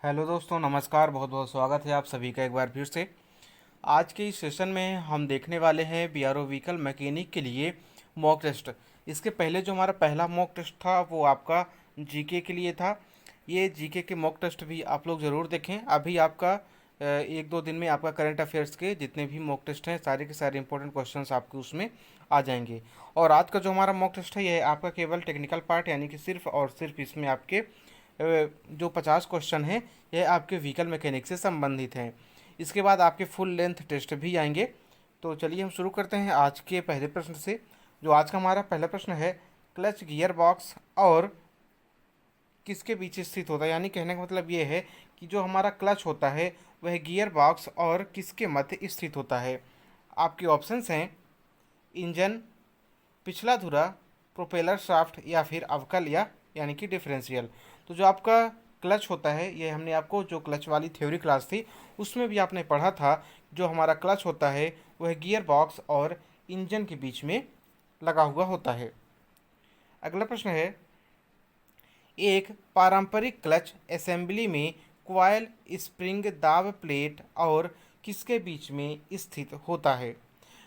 Hello दोस्तों, नमस्कार। बहुत बहुत स्वागत है आप सभी का एक बार फिर से। आज के इस सेशन में हम देखने वाले हैं बीआरओ व्हीकल मैकेनिक के लिए मॉक टेस्ट। इसके पहले जो हमारा पहला मॉक टेस्ट था वो आपका जीके के लिए था। ये जीके के मॉक टेस्ट भी आप लोग ज़रूर देखें। अभी आपका एक दो दिन में आपका करंट अफेयर्स के जितने भी मॉक टेस्ट हैं सारे के सारे इंपॉर्टेंट क्वेश्चंस आपके उसमें आ जाएंगे। और आज का जो हमारा मॉक टेस्ट है यह आपका केवल टेक्निकल पार्ट, यानी कि सिर्फ और सिर्फ इसमें आपके जो 50 क्वेश्चन हैं यह आपके व्हीकल मैकेनिक से संबंधित हैं। इसके बाद आपके फुल लेंथ टेस्ट भी आएंगे। तो चलिए हम शुरू करते हैं आज के पहले प्रश्न से। जो आज का हमारा पहला प्रश्न है, क्लच गियर बॉक्स और किसके बीच स्थित होता है। यानी कहने का मतलब ये है कि जो हमारा क्लच होता है वह गियर बॉक्स और किसके मध्य स्थित होता है। आपके ऑप्शंस हैं इंजन, पिछला धुरा, प्रोपेलर शाफ्ट या फिर अवकल या यानी कि डिफरेंशियल। तो जो आपका क्लच होता है ये हमने आपको जो क्लच वाली थ्योरी क्लास थी उसमें भी आपने पढ़ा था। जो हमारा क्लच होता है वह गियर बॉक्स और इंजन के बीच में लगा हुआ होता है। अगला प्रश्न है, एक पारंपरिक क्लच असेंबली में कॉइल, स्प्रिंग, दाब प्लेट और किसके बीच में स्थित होता है।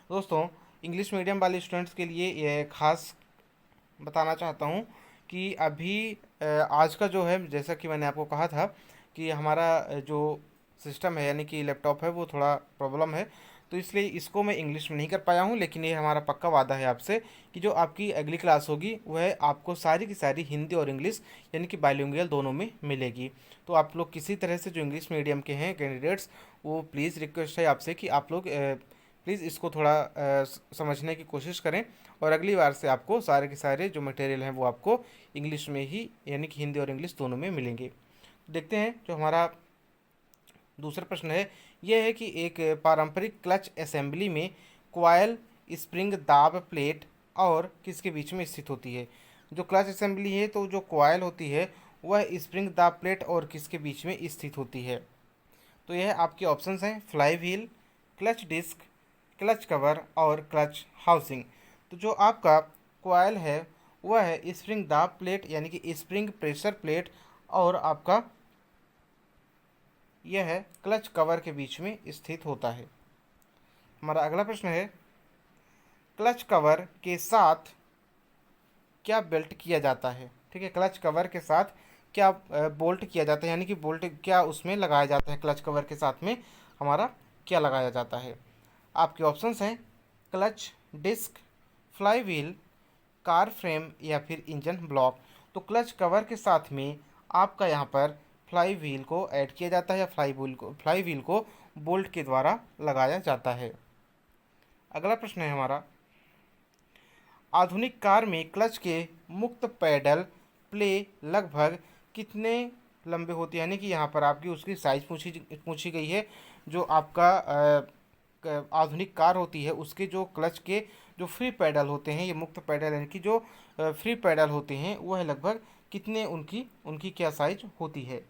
दोस्तों, इंग्लिश मीडियम वाले स्टूडेंट्स के लिए यह खास बताना चाहता हूँ कि अभी आज का जो है, जैसा कि मैंने आपको कहा था कि हमारा जो सिस्टम है यानी कि लैपटॉप है वो थोड़ा प्रॉब्लम है, तो इसलिए इसको मैं इंग्लिश में नहीं कर पाया हूँ। लेकिन ये हमारा पक्का वादा है आपसे कि जो आपकी अगली क्लास होगी वह आपको सारी की सारी हिंदी और इंग्लिश यानी कि बाइलिंगुअल दोनों में मिलेगी। तो आप लोग किसी तरह से जो इंग्लिश मीडियम के हैं कैंडिडेट्स, वो प्लीज़ रिक्वेस्ट है आपसे कि आप लोग प्लीज़ इसको थोड़ा समझने की कोशिश करें। और अगली बार से आपको सारे के सारे जो मटेरियल हैं वो आपको इंग्लिश में ही यानी कि हिंदी और इंग्लिश दोनों में मिलेंगे। देखते हैं जो हमारा दूसरा प्रश्न है, यह है कि एक पारंपरिक क्लच असेंबली में कॉइल, स्प्रिंग, दाब प्लेट और किसके बीच में स्थित होती है। जो क्लच असेंबली है तो जो कॉइल होती है वह स्प्रिंग, दाब प्लेट और किसके बीच में स्थित होती है। तो यह आपके ऑप्शंस हैं flywheel, clutch disc, clutch cover और क्लच हाउसिंग। तो जो आपका कॉइल है वह है स्प्रिंग दाब प्लेट यानी कि स्प्रिंग प्रेशर प्लेट और आपका यह है क्लच कवर के बीच में स्थित होता है। हमारा अगला प्रश्न है, क्लच कवर के साथ क्या बेल्ट किया जाता है। ठीक है, क्लच कवर के साथ क्या बोल्ट किया जाता है, यानी कि बोल्ट क्या उसमें लगाया जाता है। क्लच कवर के साथ में हमारा क्या लगाया जाता है। आपके ऑप्शंस हैं clutch disc, flywheel, car frame या फिर इंजन ब्लॉक। तो क्लच कवर के साथ में आपका यहाँ पर फ्लाई व्हील को ऐड किया जाता है या फ्लाई व्हील को बोल्ट के द्वारा लगाया जाता है। अगला प्रश्न है हमारा, आधुनिक कार में क्लच के मुक्त पैडल प्ले लगभग कितने लंबे होते हैं। यानी कि यहाँ पर आपकी उसकी साइज पूछी गई है। जो आपका आधुनिक कार होती है उसके जो क्लच के जो फ्री पैडल होते हैं, ये मुक्त पैडल यानी कि जो फ्री पैडल होते हैं वह लगभग कितने उनकी उनकी क्या साइज होती है।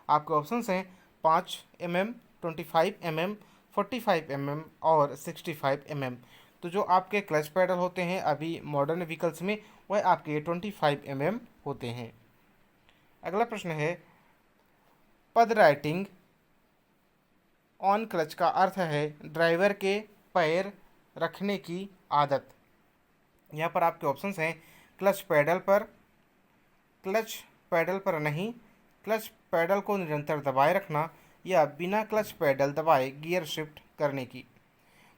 आपके ऑप्शंस हैं 5 mm, 25 mm, 45 mm और 65 mm। तो जो आपके क्लच पैडल होते हैं अभी मॉडर्न व्हीकल्स में वह आपके 25 mm होते हैं। अगला प्रश्न है, पद राइटिंग ऑन क्लच का अर्थ है ड्राइवर के पैर रखने की आदत। यहाँ पर आपके ऑप्शंस हैं क्लच पैडल पर, क्लच पैडल पर नहीं, क्लच पैडल को निरंतर दबाए रखना या बिना क्लच पैडल दबाए गियर शिफ्ट करने की।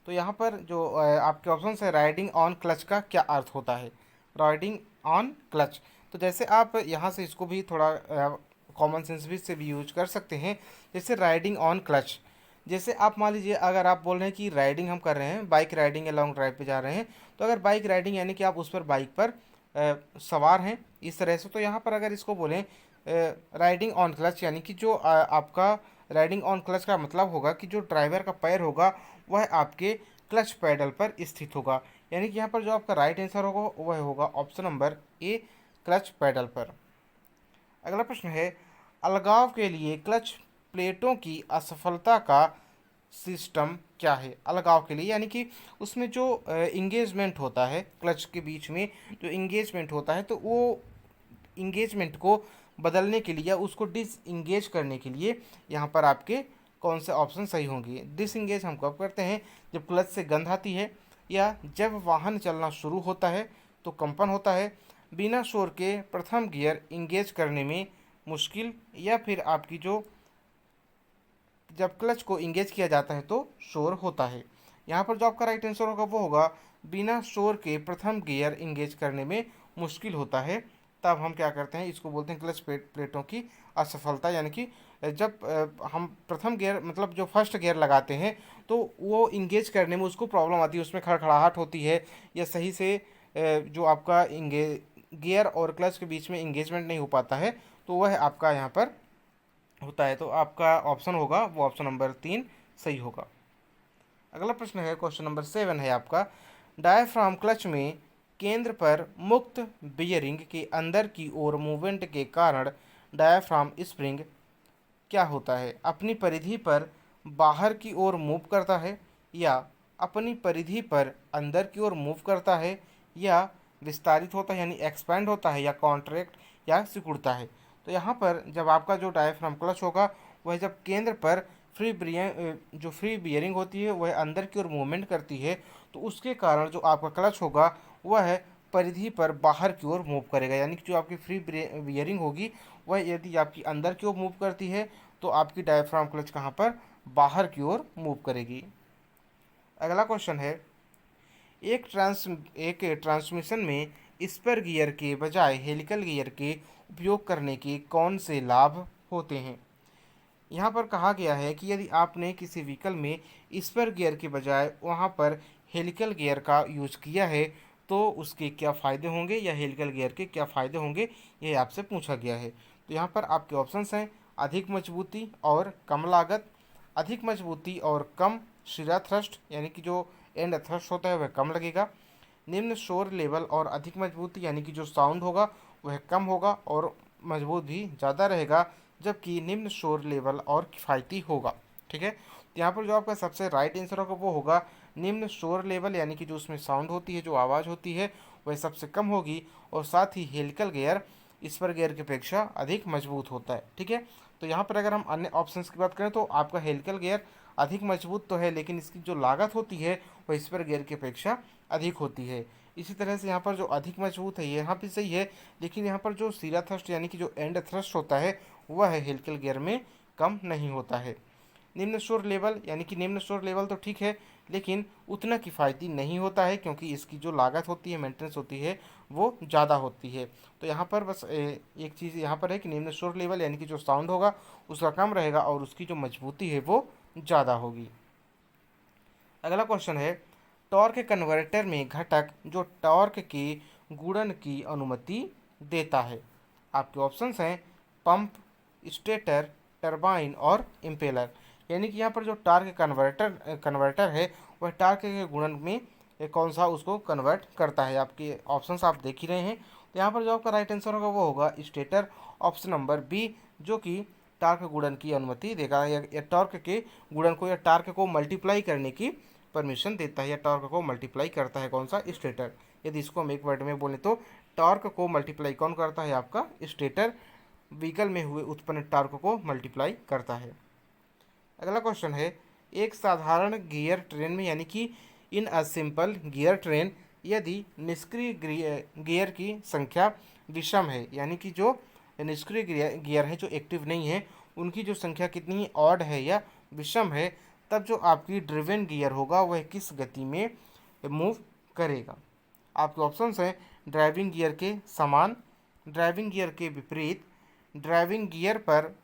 तो यहाँ पर जो आपके ऑप्शंस है राइडिंग ऑन क्लच का क्या अर्थ होता है। राइडिंग ऑन क्लच, तो जैसे आप यहाँ से इसको भी थोड़ा कॉमन सेंस भी से भी यूज कर सकते हैं। जैसे राइडिंग ऑन क्लच, जैसे आप मान लीजिए अगर आप बोल रहे हैं कि राइडिंग हम कर रहे हैं, बाइक राइडिंग या लॉन्ग ड्राइव पे जा रहे हैं, तो अगर बाइक राइडिंग यानी कि आप उस पर बाइक पर सवार हैं इस तरह से, तो यहाँ पर अगर इसको बोलें राइडिंग ऑन क्लच यानी कि जो आपका राइडिंग ऑन क्लच का मतलब होगा कि जो ड्राइवर का पैर होगा वह आपके क्लच पैडल पर स्थित होगा। यानी कि यहाँ पर जो आपका राइट आंसर होगा वह होगा option number A, clutch pedal पर। अगला प्रश्न है, अलगाव के लिए क्लच प्लेटों की असफलता का सिस्टम क्या है। अलगाव के लिए यानी कि उसमें जो इंगेजमेंट होता है क्लच के बीच में, जो इंगेजमेंट होता है तो वो इंगेजमेंट को बदलने के लिए या उसको डिसएंगेज करने के लिए यहाँ पर आपके कौन से ऑप्शन सही होंगे। डिसएंगेज हम कब करते हैं, जब क्लच से गंध आती है, या जब वाहन चलना शुरू होता है तो कंपन होता है, बिना शोर के प्रथम गियर इंगेज करने में मुश्किल, या फिर आपकी जो जब क्लच को इंगेज किया जाता है तो शोर होता है। यहाँ पर जो आपका राइट आंसर होगा वो होगा बिना शोर के प्रथम गियर इंगेज करने में मुश्किल होता है। तब हम क्या करते हैं, इसको बोलते हैं क्लच प्लेटों की असफलता, यानी कि जब हम प्रथम गियर मतलब जो फर्स्ट गियर लगाते हैं तो वो इंगेज करने में उसको प्रॉब्लम आती है, उसमें खड़खड़ाहट होती है, या सही से जो आपका गियर और क्लच के बीच में इंगेजमेंट नहीं हो पाता है, तो वह आपका यहाँ पर होता है। तो आपका ऑप्शन होगा वो ऑप्शन नंबर 3 सही होगा। अगला प्रश्न है, क्वेश्चन नंबर 7 है आपका, डायाफ्राम क्लच में केंद्र पर मुक्त बियरिंग के अंदर की ओर मूवमेंट के कारण डायाफ्राम स्प्रिंग क्या होता है, अपनी परिधि पर बाहर की ओर मूव करता है, या अपनी परिधि पर अंदर की ओर मूव करता है, या विस्तारित होता है यानी एक्सपैंड होता है, या कॉन्ट्रैक्ट या सिकुड़ता है। तो यहाँ पर जब आपका जो डायाफ्राम क्लच होगा वह जब केंद्र पर जो फ्री बियरिंग होती है वह अंदर की ओर मूवमेंट करती है, तो उसके कारण जो आपका क्लच होगा वह परिधि पर बाहर की ओर मूव करेगा, यानी कि जो आपकी फ्री बियरिंग होगी वह यदि आपकी अंदर की ओर मूव करती है तो आपकी डायफ्राम क्लच कहाँ पर, बाहर की ओर मूव करेगी। अगला क्वेश्चन है, एक ट्रांसमिशन में स्पर गियर के बजाय हेलिकल गियर के उपयोग करने के कौन से लाभ होते हैं। यहाँ पर कहा गया है कि यदि आपने किसी व्हीकल में स्पर गियर के बजाय वहाँ पर हेलिकल गियर का यूज किया है तो उसके क्या फ़ायदे होंगे, या हेलिकल गियर के क्या फ़ायदे होंगे, ये आपसे पूछा गया है। तो यहाँ पर आपके ऑप्शंस हैं, अधिक मजबूती और कम लागत, अधिक मजबूती और कम शिरा थ्रस्ट, यानी कि जो एंड थ्रस्ट होता है वह कम लगेगा, निम्न शोर लेवल और अधिक मजबूती, यानी कि जो साउंड होगा वह कम होगा और मजबूत भी ज़्यादा रहेगा, जबकि निम्न शोर लेवल और किफ़ायती होगा। ठीक है, तो यहाँ पर जो आपका सबसे राइट आंसर होगा वो होगा निम्न शोर लेवल, यानी कि जो उसमें साउंड होती है, जो आवाज़ होती है वह सबसे कम होगी, और साथ ही हेलिकल गियर स्पर गियर की अपेक्षा अधिक मजबूत होता है। ठीक है, तो यहाँ पर अगर हम अन्य ऑप्शंस की बात करें तो आपका हेलिकल गियर अधिक मजबूत तो है, लेकिन इसकी जो लागत होती है वह स्पर गियर की अपेक्षा अधिक होती है। इसी तरह से यहाँ पर जो अधिक मजबूत है ये यहाँ भी सही है, लेकिन यहाँ पर जो सीरा थ्रस्ट यानी कि जो एंड थ्रस्ट होता है वह हेलिकल गियर में कम नहीं होता है। निम्न शोर लेवल, यानी कि निम्न शोर लेवल तो ठीक है, लेकिन उतना किफ़ायती नहीं होता है, क्योंकि इसकी जो लागत होती है, मेंटेनेंस होती है, वो ज़्यादा होती है। तो यहाँ पर बस एक चीज़ यहाँ पर है कि निम्न शोर लेवल यानी कि जो साउंड होगा उसका कम रहेगा और उसकी जो मजबूती है वो ज़्यादा होगी। अगला क्वेश्चन है, टॉर्क कन्वर्टर में घटक जो टॉर्क के गुणन की अनुमति देता है। आपके ऑप्शंस हैं पंप, स्टेटर, टरबाइन और इम्पेलर, यानी कि यहाँ पर जो टार्क कन्वर्टर है वह टार्क के गुणन में कौन सा उसको कन्वर्ट करता है। आपके ऑप्शंस आप देख ही रहे हैं, तो यहाँ पर जो आपका राइट आंसर होगा वो होगा स्टेटर, ऑप्शन नंबर बी, जो कि टार्क गुणन की अनुमति देगा, या टॉर्क के गुणन को या टार्क को मल्टीप्लाई करने की परमिशन देता है, या टॉर्क को मल्टीप्लाई करता है कौन सा, स्टेटर। यदि इसको हम एक वर्ड में बोलें तो टॉर्क को मल्टीप्लाई कौन करता है, आपका स्टेटर व्हीकल में हुए उत्पन्न टॉर्क को मल्टीप्लाई करता है। अगला क्वेश्चन है, एक साधारण गियर ट्रेन में, यानी कि इन अ सिंपल गियर ट्रेन, यदि निष्क्रिय गियर की संख्या विषम है, यानी कि जो निष्क्रिय गियर है, जो एक्टिव नहीं है, उनकी जो संख्या कितनी है, ऑड है या विषम है, तब जो आपकी ड्रिवन गियर होगा वह किस गति में मूव करेगा। आपके ऑप्शंस हैं ड्राइविंग गियर के समान, ड्राइविंग गियर के विपरीत, ड्राइविंग गियर पर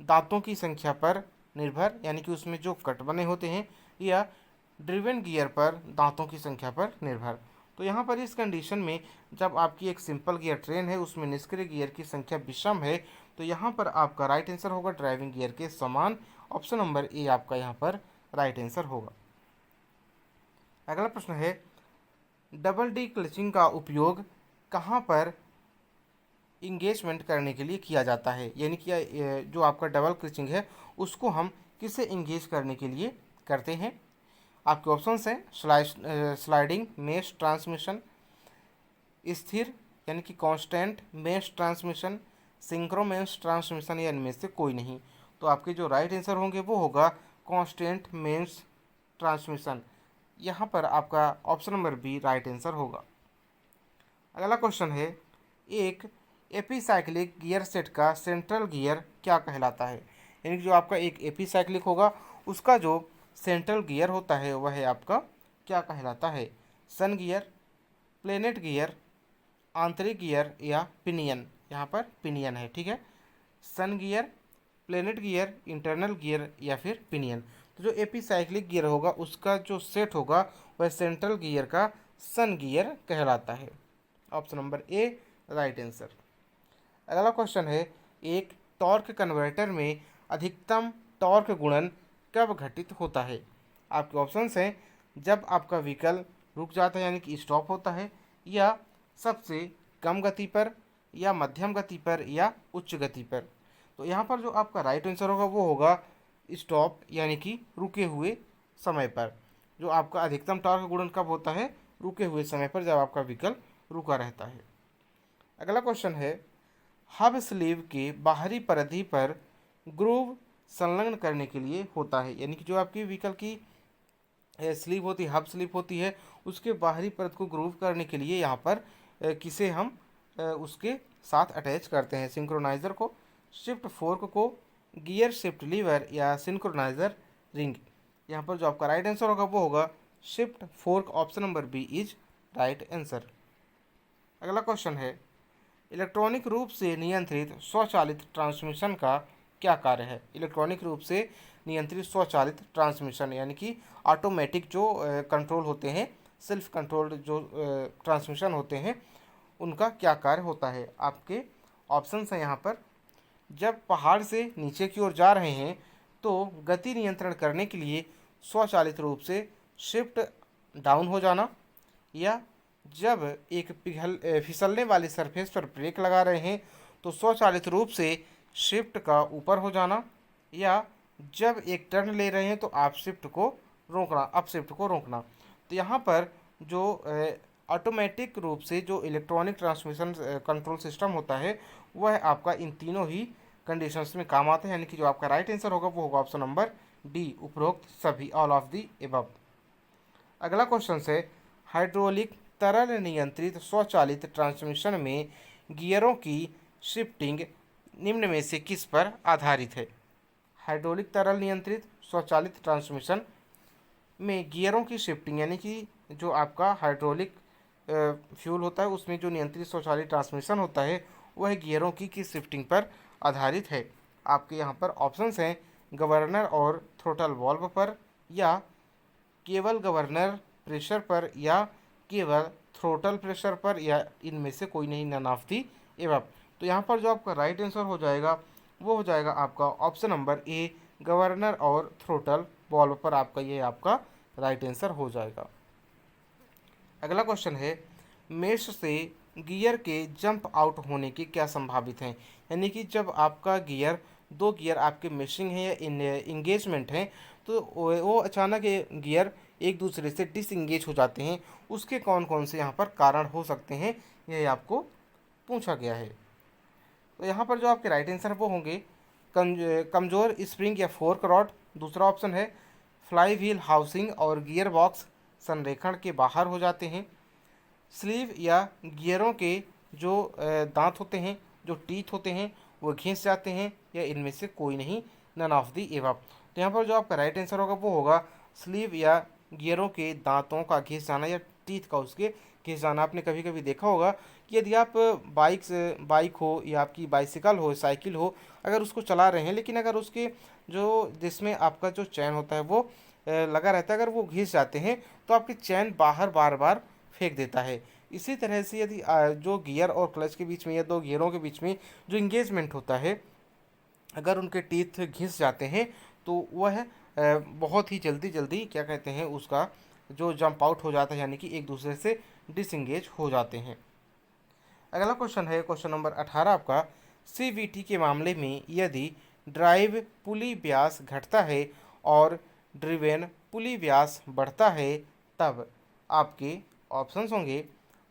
दांतों की संख्या पर निर्भर, यानी कि उसमें जो कट बने होते हैं, या ड्रिवन गियर पर दांतों की संख्या पर निर्भर। तो यहाँ पर इस कंडीशन में जब आपकी एक सिंपल गियर ट्रेन है उसमें निष्क्रिय गियर की संख्या विषम है, तो यहाँ पर आपका राइट आंसर होगा ड्राइविंग गियर के समान, ऑप्शन नंबर ए आपका यहाँ पर राइट आंसर होगा। अगला प्रश्न है, डबल डी क्लचिंग का उपयोग कहाँ पर इंगेजमेंट करने के लिए किया जाता है, यानी कि जो आपका डबल क्लचिंग है उसको हम किसे इंगेज करने के लिए करते हैं। आपके ऑप्शंस हैं स्लाइडिंग मेश ट्रांसमिशन, स्थिर यानी कि कांस्टेंट मेश ट्रांसमिशन, सिंक्रोमेंस ट्रांसमिशन या इनमें से कोई नहीं। तो आपके जो राइट आंसर होंगे वो होगा कांस्टेंट मेंस ट्रांसमिशन। यहाँ पर आपका option number B right answer होगा। अगला क्वेश्चन है, एक एपीसाइक्लिक गियर सेट का सेंट्रल गियर क्या कहलाता है? यानी कि जो आपका एक एपीसाइक्लिक होगा उसका जो सेंट्रल गियर होता है वह आपका क्या कहलाता है? सन गियर, प्लेनेट गियर, आंतरिक गियर या पिनियन? यहाँ पर पिनियन है, ठीक है। Sun gear, planet gear, internal gear या फिर पिनियन। तो जो एपीसाइक्लिक गियर होगा उसका जो सेट होगा वह सेंट्रल गियर का सन गियर कहलाता है। ऑप्शन नंबर ए राइट आंसर। अगला क्वेश्चन है, एक टॉर्क कन्वर्टर में अधिकतम टॉर्क गुणन कब घटित होता है? आपके ऑप्शंस हैं, जब आपका व्हीकल रुक जाता है यानी कि स्टॉप होता है, या सबसे कम गति पर, या मध्यम गति पर, या उच्च गति पर। तो यहाँ पर जो आपका राइट आंसर होगा वो होगा स्टॉप यानी कि रुके हुए समय पर। जो आपका अधिकतम टॉर्क गुणन कब होता है? रुके हुए समय पर, जब आपका व्हीकल रुका रहता है। अगला क्वेश्चन है, हब स्लीव के बाहरी परिधि पर ग्रूव संलग्न करने के लिए होता है। यानी कि जो आपकी व्हीकल की स्लीव होती है, हब स्लीव होती है, उसके बाहरी परत को ग्रूव करने के लिए यहाँ पर किसे हम उसके साथ अटैच करते हैं? सिंक्रोनाइज़र को, शिफ्ट फोर्क को, गियर शिफ्ट लीवर या सिंक्रोनाइज़र रिंग? यहाँ पर जो आपका राइट आंसर होगा वो होगा shift fork. Option number B is right answer. अगला क्वेश्चन है, इलेक्ट्रॉनिक रूप से नियंत्रित स्वचालित ट्रांसमिशन का क्या कार्य है? इलेक्ट्रॉनिक रूप से नियंत्रित स्वचालित ट्रांसमिशन यानी कि ऑटोमेटिक जो कंट्रोल होते हैं, सेल्फ कंट्रोल्ड जो ट्रांसमिशन होते हैं, उनका क्या कार्य होता है? आपके ऑप्शंस हैं यहाँ पर, जब पहाड़ से नीचे की ओर जा रहे हैं तो गति नियंत्रण करने के लिए स्वचालित रूप से शिफ्ट डाउन हो जाना, या जब एक फिसलने वाली सरफेस पर ब्रेक लगा रहे हैं तो स्वचालित रूप से शिफ्ट का ऊपर हो जाना, या जब एक टर्न ले रहे हैं तो आप शिफ्ट को रोकना, अप शिफ्ट को रोकना। तो यहाँ पर जो ऑटोमेटिक रूप से जो इलेक्ट्रॉनिक ट्रांसमिशन कंट्रोल सिस्टम होता है वह आपका इन तीनों ही कंडीशंस में काम आता है। यानी कि जो आपका राइट आंसर होगा वो होगा ऑप्शन नंबर डी, उपरोक्त सभी, ऑल ऑफ दी एबव। अगला क्वेश्चन है, हाइड्रोलिक तरल नियंत्रित स्वचालित ट्रांसमिशन में गियरों की शिफ्टिंग निम्न में से किस पर आधारित है? हाइड्रोलिक तरल नियंत्रित स्वचालित ट्रांसमिशन में गियरों की शिफ्टिंग यानी कि जो आपका हाइड्रोलिक फ्यूल होता है उसमें जो नियंत्रित स्वचालित ट्रांसमिशन होता है वह गियरों की किस शिफ्टिंग पर आधारित है? आपके यहाँ पर ऑप्शंस हैं, गवर्नर और थ्रोटल वॉल्व पर, या केवल गवर्नर प्रेशर पर, या केवल थ्रोटल प्रेशर पर, या इनमें से कोई नहीं, नन ऑफ दी एबव। तो यहाँ पर जो आपका राइट आंसर हो जाएगा वो हो जाएगा आपका ऑप्शन नंबर ए, गवर्नर और थ्रोटल वॉल्व पर आपका ये आपका राइट आंसर हो जाएगा। अगला क्वेश्चन है, मेश से गियर के जंप आउट होने की क्या संभावित हैं? यानी कि जब आपका गियर, दो गियर आपके मेशिंग है या इंगेजमेंट है तो वो अचानक गियर एक दूसरे से डिसंगेज हो जाते हैं, उसके कौन कौन से यहाँ पर कारण हो सकते हैं यह आपको पूछा गया है। तो यहाँ पर जो आपके राइट आंसर वो होंगे, कमज़ोर स्प्रिंग या फोर्क रॉड, दूसरा ऑप्शन है फ्लाई व्हील हाउसिंग और गियर बॉक्स संरेखण के बाहर हो जाते हैं, स्लीव या गियरों के जो दांत होते हैं, जो टीथ होते हैं वो घिस जाते हैं, या इनमें से कोई नहीं, नन ऑफ दी एबव। तो यहाँ पर जो आपका राइट आंसर होगा वो होगा स्लीव या गियरों के दांतों का घिस जाना या टीथ का उसके घिस जाना। आपने कभी कभी देखा होगा कि यदि आप बाइक हो या आपकी बाइसिकल हो, साइकिल हो, अगर उसको चला रहे हैं लेकिन अगर उसके जो जिसमें आपका जो चैन होता है वो लगा रहता है, अगर वो घिस जाते हैं तो आपकी चैन बाहर बार बार फेंक देता है। इसी तरह से यदि जो गियर और क्लच के बीच में या दो गियरों के बीच में जो इंगेजमेंट होता है, अगर उनके टीथ घिस जाते हैं तो वह बहुत ही जल्दी क्या कहते हैं उसका जो जंप आउट हो जाता है, यानी कि एक दूसरे से डिसंगेज हो जाते हैं। अगला क्वेश्चन है क्वेश्चन नंबर 18 आपका, सीवीटी के मामले में यदि ड्राइव पुली व्यास घटता है और ड्रिवेन पुली व्यास बढ़ता है तब आपके ऑप्शंस होंगे,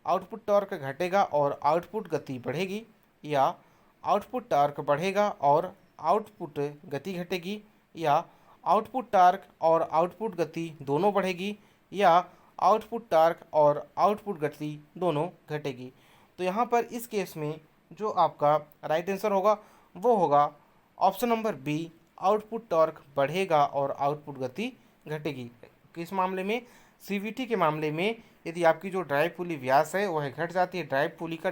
आउटपुट टॉर्क घटेगा और आउटपुट गति बढ़ेगी, या आउटपुट टार्क बढ़ेगा और आउटपुट गति घटेगी, या आउटपुट टार्क और आउटपुट गति दोनों बढ़ेगी, या आउटपुट टार्क और आउटपुट गति दोनों घटेगी। तो यहाँ पर इस केस में जो आपका राइट आंसर होगा वो होगा option number B, output torque बढ़ेगा और आउटपुट गति घटेगी। किस मामले में? सीवीटी के मामले में यदि आपकी जो ड्राइव पुली व्यास है वह घट जाती है, ड्राइव पुली का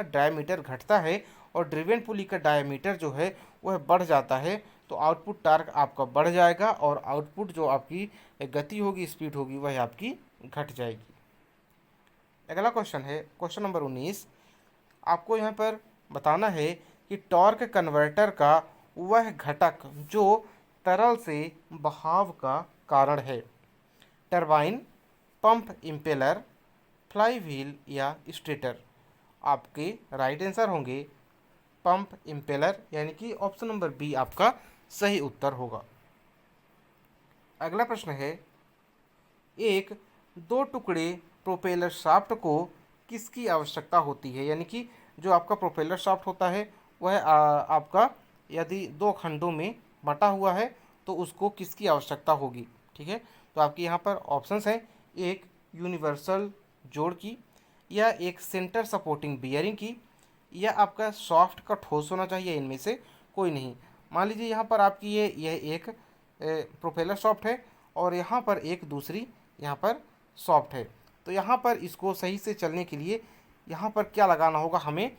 डायमीटर घटता है और ड्रिवेन पुली का डायमीटर जो है वह बढ़ जाता है, तो आउटपुट टार्क आपका बढ़ जाएगा और आउटपुट जो आपकी गति होगी, स्पीड होगी, वह आपकी घट जाएगी। अगला क्वेश्चन है क्वेश्चन नंबर 19। आपको यहाँ पर बताना है कि टॉर्क कन्वर्टर का वह घटक जो तरल से बहाव का कारण है। Turbine, pump impeller, fly wheel या स्टेटर। आपके राइट आंसर होंगे पंप इम्पेलर, यानी कि ऑप्शन नंबर बी आपका सही उत्तर होगा। अगला प्रश्न है, एक 2 टुकड़े प्रोपेलर शाफ्ट को किसकी आवश्यकता होती है? यानी कि जो आपका प्रोपेलर शाफ्ट होता है वह आपका यदि 2 खंडों में बटा हुआ है तो उसको किसकी आवश्यकता होगी? ठीक है, तो आपके यहाँ पर ऑप्शंस हैं, एक यूनिवर्सल जोड़ की, या एक सेंटर सपोर्टिंग बियरिंग की, या आपका सॉफ्ट का ठोस होना चाहिए, इनमें से कोई नहीं। मान लीजिए यहाँ पर आपकी यह एक प्रोपेलर सॉफ्ट है और यहाँ पर एक दूसरी यहाँ पर सॉफ्ट है, तो यहाँ पर इसको सही से चलने के लिए यहाँ पर क्या लगाना होगा हमें,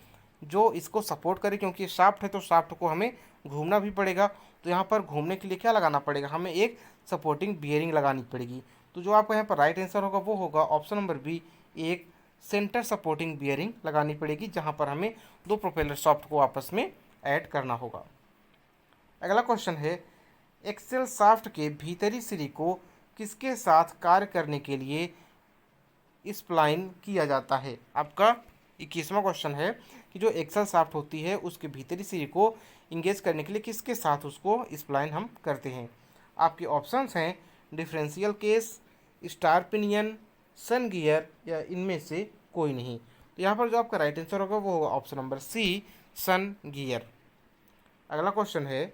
जो इसको सपोर्ट करे, क्योंकि शाफ्ट है तो शाफ्ट को हमें घूमना भी पड़ेगा, तो यहाँ पर घूमने के लिए क्या लगाना पड़ेगा, हमें एक सपोर्टिंग बियरिंग लगानी पड़ेगी। तो जो आपका यहाँ पर राइट आंसर होगा वो होगा ऑप्शन नंबर बी, एक सेंटर सपोर्टिंग बियरिंग लगानी पड़ेगी, जहाँ पर हमें 2 प्रोपेलर शाफ्ट को आपस में ऐड करना होगा। अगला क्वेश्चन है, एक्सेल शाफ्ट के भीतरी सिरे को किसके साथ कार्य करने के लिए स्प्लाइन किया जाता है? आपका 21वां क्वेश्चन है कि जो एक्सेल शाफ्ट होती है उसके भीतरी सिरे को इंगेज करने के लिए किसके साथ उसको स्प्लाइन हम करते हैं? आपके ऑप्शंस हैं डिफरेंशियल केस, स्टार पिनियन, सन गियर, या इनमें से कोई नहीं। तो यहाँ पर जो आपका राइट आंसर होगा वो होगा ऑप्शन नंबर सी, सन गियर। अगला क्वेश्चन है,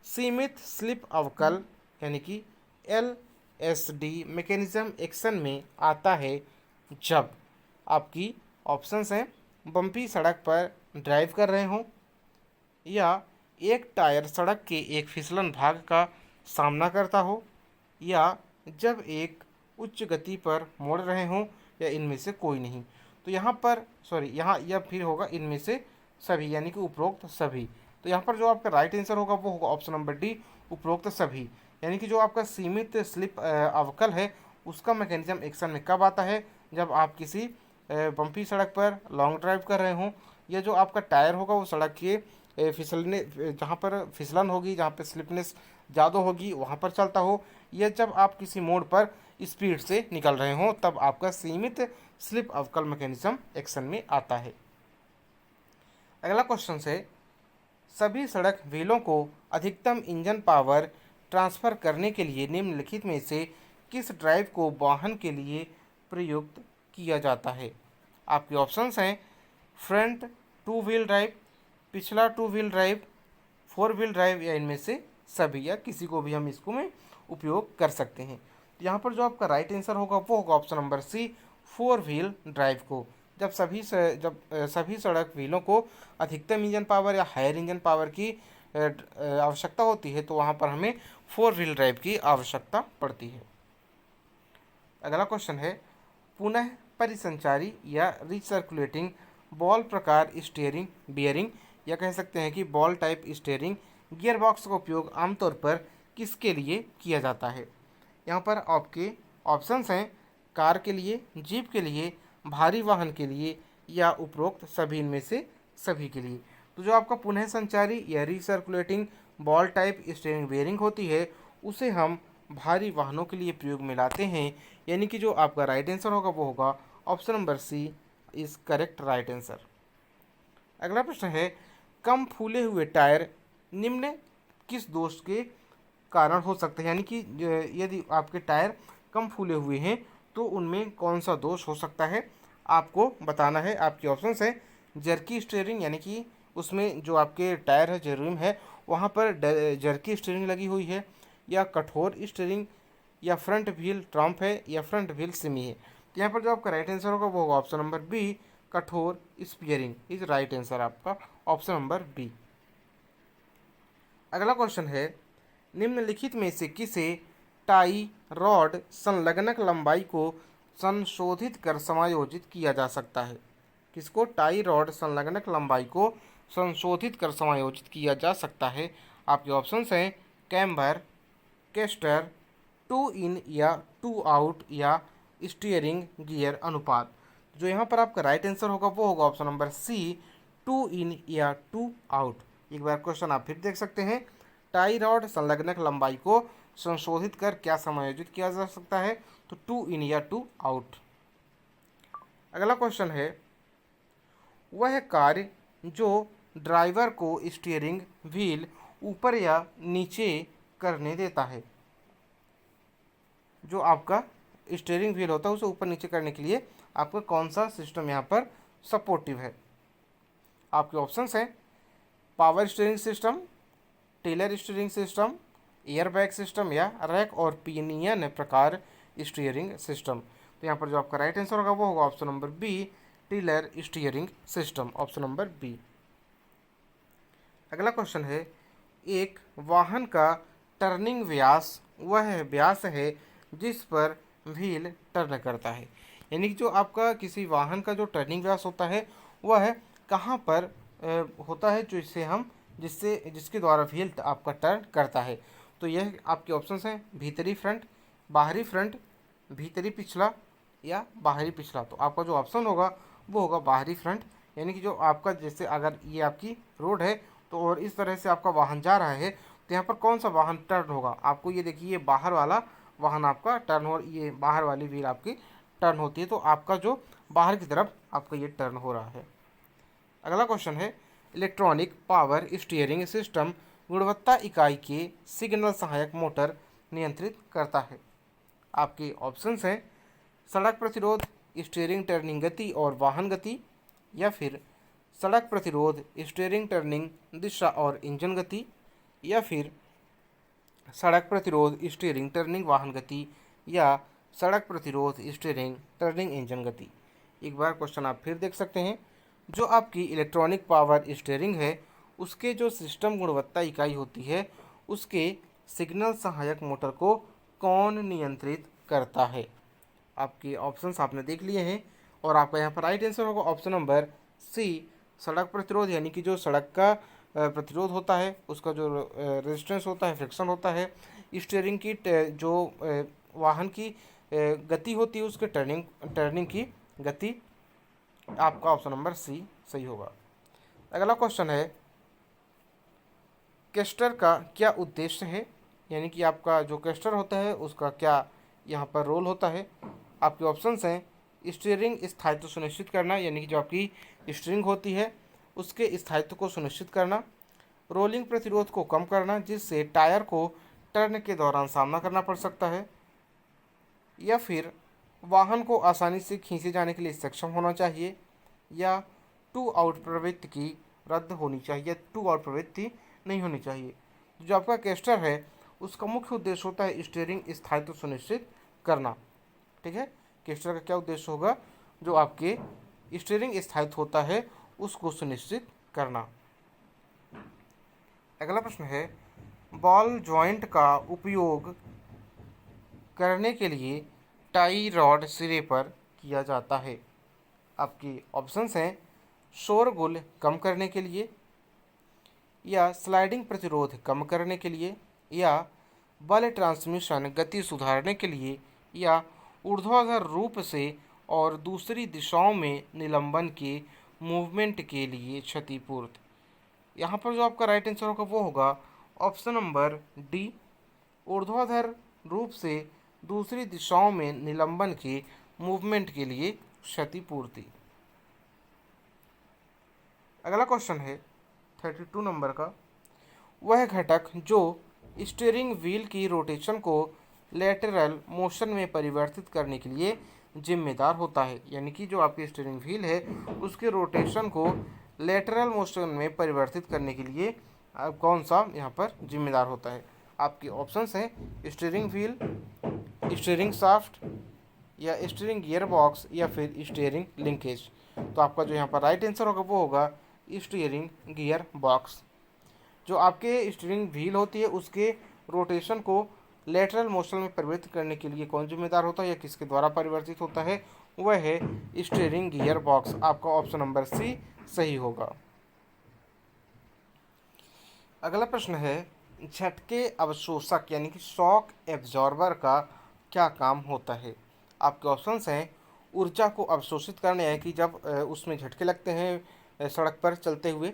सीमित स्लिप अवकल यानी कि LSD मैकेनिज्म एक्शन में आता है जब आपकी ऑप्शंस हैं बम्पी सड़क पर ड्राइव कर रहे हों, या एक टायर सड़क के एक फिसलन भाग का सामना करता हो, या जब एक उच्च गति पर मोड़ रहे हों, या इनमें से कोई नहीं। तो यहाँ पर यहाँ यह फिर होगा इनमें से सभी, यानी कि उपरोक्त सभी। तो यहाँ पर जो आपका राइट आंसर होगा वो होगा ऑप्शन नंबर डी, उपरोक्त सभी। यानी कि जो आपका सीमित स्लिप अवकल है उसका मैकेनिज्म एक्शन में कब आता है? जब आप किसी बम्पी सड़क पर लॉन्ग ड्राइव कर रहे हों, या जो आपका टायर होगा वो सड़क के फिसलने, जहाँ पर फिसलन होगी, जहाँ पर स्लिपनेस ज़्यादा होगी वहाँ पर चलता हो, या जब आप किसी मोड़ पर स्पीड से निकल रहे हों, तब आपका सीमित स्लिप अवकल मैकेनिज्म एक्शन में आता है। अगला क्वेश्चन है, सभी सड़क व्हीलों को अधिकतम इंजन पावर ट्रांसफ़र करने के लिए निम्नलिखित में से किस ड्राइव को वाहन के लिए प्रयुक्त किया जाता है? आपके ऑप्शंस हैं फ्रंट 2 व्हील ड्राइव, पिछला 2 व्हील ड्राइव, 4 व्हील ड्राइव, या इनमें से सभी, या किसी को भी हम इसको में उपयोग कर सकते हैं। तो यहाँ पर जो आपका राइट आंसर होगा वो होगा option number C, 4 wheel drive को। जब सभी सड़क व्हीलों को अधिकतम इंजन पावर या हायर इंजन पावर की आवश्यकता होती है तो वहाँ पर हमें 4 व्हील ड्राइव की आवश्यकता पड़ती है। अगला क्वेश्चन है, पुनः परिसंचारी या रिसर्कुलेटिंग बॉल प्रकार स्टीयरिंग बियरिंग, या कह सकते हैं कि ball type steering gear box का उपयोग आमतौर पर किसके लिए किया जाता है? यहाँ पर आपके ऑप्शंस हैं कार के लिए, जीप के लिए, भारी वाहन के लिए, या उपरोक्त सभी इनमें से सभी के लिए। तो जो आपका पुनः संचारी या recirculating ball type steering bearing होती है उसे हम भारी वाहनों के लिए प्रयोग में लाते हैं, यानी कि जो आपका राइट आंसर होगा वो होगा option number C is correct right answer. अगला प्रश्न है, कम फूले हुए टायर निम्न किस दोष के कारण हो सकते हैं? यानी कि यदि आपके टायर कम फूले हुए हैं तो उनमें कौन सा दोष हो सकता है आपको बताना है। आपके ऑप्शंस हैं जर्की स्टीयरिंग यानी कि उसमें जो आपके टायर है, जो रिम है, वहाँ पर जर्की स्टीयरिंग लगी हुई है, या कठोर स्टीयरिंग, या फ्रंट व्हील ट्रम्प है, या फ्रंट व्हील सिमी है। तो यहाँ पर जो आपका राइट आंसर होगा वो होगा ऑप्शन नंबर बी, कठोर स्टीयरिंग इज राइट आंसर आपका, ऑप्शन नंबर बी। अगला क्वेश्चन है, निम्नलिखित में से किसे टाई रॉड संलग्नक लंबाई को संशोधित कर समायोजित किया जा सकता है? किसको टाई रॉड संलग्नक लंबाई को संशोधित कर समायोजित किया जा सकता है? आपके ऑप्शंस हैं कैम्बर, केस्टर, टू इन या टू आउट, या स्टीयरिंग गियर अनुपात। जो यहाँ पर आपका राइट आंसर होगा वो होगा ऑप्शन नंबर सी, टू इन या टू आउट। एक बार क्वेश्चन आप फिर देख सकते हैं, टाई रॉड संलग्नक लंबाई को संशोधित कर क्या समायोजित किया जा सकता है? तो टू इन या टू आउट। अगला क्वेश्चन है, वह कार्य जो ड्राइवर को स्टीयरिंग व्हील ऊपर या नीचे करने देता है। जो आपका स्टीयरिंग व्हील होता है उसे ऊपर नीचे करने के लिए आपका कौन सा सिस्टम यहाँ पर सपोर्टिव है? आपके ऑप्शंस हैं power steering system, tiller steering system, airbag system, या रैक और पिनियन प्रकार स्टीयरिंग सिस्टम। तो यहाँ पर जो आपका राइट आंसर होगा वो होगा option number B, tiller steering system, option number B. अगला क्वेश्चन है, एक वाहन का टर्निंग व्यास वह व्यास है जिस पर व्हील टर्न करता है। यानी कि जो आपका किसी वाहन का जो टर्निंग व्यास होता है वह कहाँ पर होता है, जो इससे हम जिसके द्वारा व्हील आपका टर्न करता है। तो यह आपके ऑप्शंस हैं भीतरी फ्रंट, बाहरी फ्रंट, भीतरी पिछला, या बाहरी पिछला। तो आपका जो ऑप्शन होगा वो होगा बाहरी फ्रंट। यानी कि जो आपका जैसे अगर ये आपकी रोड है तो और इस तरह से आपका वाहन जा रहा है तो यहाँ पर कौन सा वाहन टर्न होगा? आपको ये देखिए, ये बाहर वाला वाहन आपका टर्न हो, ये बाहर वाली व्हील आपकी टर्न होती है, तो आपका जो बाहर की तरफ आपका ये टर्न हो रहा है। अगला क्वेश्चन है, इलेक्ट्रॉनिक पावर स्टीयरिंग सिस्टम गुणवत्ता इकाई के सिग्नल सहायक मोटर नियंत्रित करता है। आपके ऑप्शंस हैं सड़क प्रतिरोध, स्टीयरिंग टर्निंग गति और वाहन गति, या फिर सड़क प्रतिरोध, स्टीयरिंग टर्निंग दिशा और इंजन गति, या फिर सड़क प्रतिरोध, स्टीयरिंग टर्निंग वाहन गति, या सड़क प्रतिरोध, स्टीयरिंग टर्निंग इंजन गति। एक बार क्वेश्चन आप फिर देख सकते हैं, जो आपकी इलेक्ट्रॉनिक पावर स्टीयरिंग है उसके जो सिस्टम गुणवत्ता इकाई होती है उसके सिग्नल सहायक मोटर को कौन नियंत्रित करता है? आपके ऑप्शंस आपने देख लिए हैं और आपका यहाँ पर राइट आंसर होगा ऑप्शन नंबर सी, सड़क प्रतिरोध। यानी कि जो सड़क का प्रतिरोध होता है उसका जो रेजिस्टेंस होता है, फ्रिक्शन होता है, स्टीयरिंग की जो वाहन की गति होती है उसके टर्निंग की गति। आपका ऑप्शन नंबर सी सही होगा। अगला क्वेश्चन है, कैस्टर का क्या उद्देश्य है? यानी कि आपका जो कैस्टर होता है उसका क्या यहाँ पर रोल होता है? आपके ऑप्शंस हैं स्टीयरिंग स्थायित्व सुनिश्चित करना, यानी कि जो आपकी स्टीयरिंग होती है उसके स्थायित्व को सुनिश्चित करना, रोलिंग प्रतिरोध को कम करना जिससे टायर को टर्न के दौरान सामना करना पड़ सकता है, या फिर वाहन को आसानी से खींचे जाने के लिए सक्षम होना चाहिए, या टू आउट प्रवृत्ति की रद्द होनी चाहिए, टू आउट प्रवृत्ति नहीं होनी चाहिए। जो आपका कैस्टर है उसका मुख्य उद्देश्य होता है स्टीयरिंग स्थायित्व सुनिश्चित करना। ठीक है, कैस्टर का क्या उद्देश्य होगा? जो आपके स्टीयरिंग स्थायित्व होता है उसको सुनिश्चित करना। अगला प्रश्न है, बॉल जॉइंट का उपयोग करने के लिए टाई रॉड सिरे पर किया जाता है। आपके ऑप्शंस हैं शोरगुल कम करने के लिए, या स्लाइडिंग प्रतिरोध कम करने के लिए, या बल ट्रांसमिशन गति सुधारने के लिए, या ऊर्ध्वाधर रूप से और दूसरी दिशाओं में निलंबन के मूवमेंट के लिए क्षतिपूर्ति। यहाँ पर जो आपका राइट आंसर होगा वो होगा ऑप्शन नंबर डी, ऊर्ध्वाधर रूप से दूसरी दिशाओं में निलंबन के मूवमेंट के लिए क्षतिपूर्ति। अगला क्वेश्चन है 32 नंबर का, वह घटक जो स्टीयरिंग व्हील की रोटेशन को लेटरल मोशन में परिवर्तित करने के लिए जिम्मेदार होता है, यानी कि जो आपकी स्टीयरिंग व्हील है उसके रोटेशन को लेटरल मोशन में परिवर्तित करने के लिए कौन सा यहाँ पर जिम्मेदार होता है। आपके ऑप्शंस हैं स्टीयरिंग व्हील, स्टीयरिंग शाफ्ट, या स्टीयरिंग गियर बॉक्स, या फिर स्टीयरिंग लिंकेज। तो आपका जो यहाँ पर राइट आंसर होगा वो होगा स्टीयरिंग गियर बॉक्स। जो आपके स्टीयरिंग व्हील होती है उसके रोटेशन को लेटरल मोशन में परिवर्तित करने के लिए कौन जिम्मेदार होता है या किसके द्वारा परिवर्तित होता है, वह है स्टीयरिंग गियर बॉक्स। आपका ऑप्शन नंबर सी सही होगा। अगला प्रश्न है झटके अवशोषक यानी कि शॉक एब्जॉर्बर का क्या काम होता है। आपके ऑप्शंस हैं ऊर्जा को अवशोषित करना, यानी कि जब उसमें झटके लगते हैं सड़क पर चलते हुए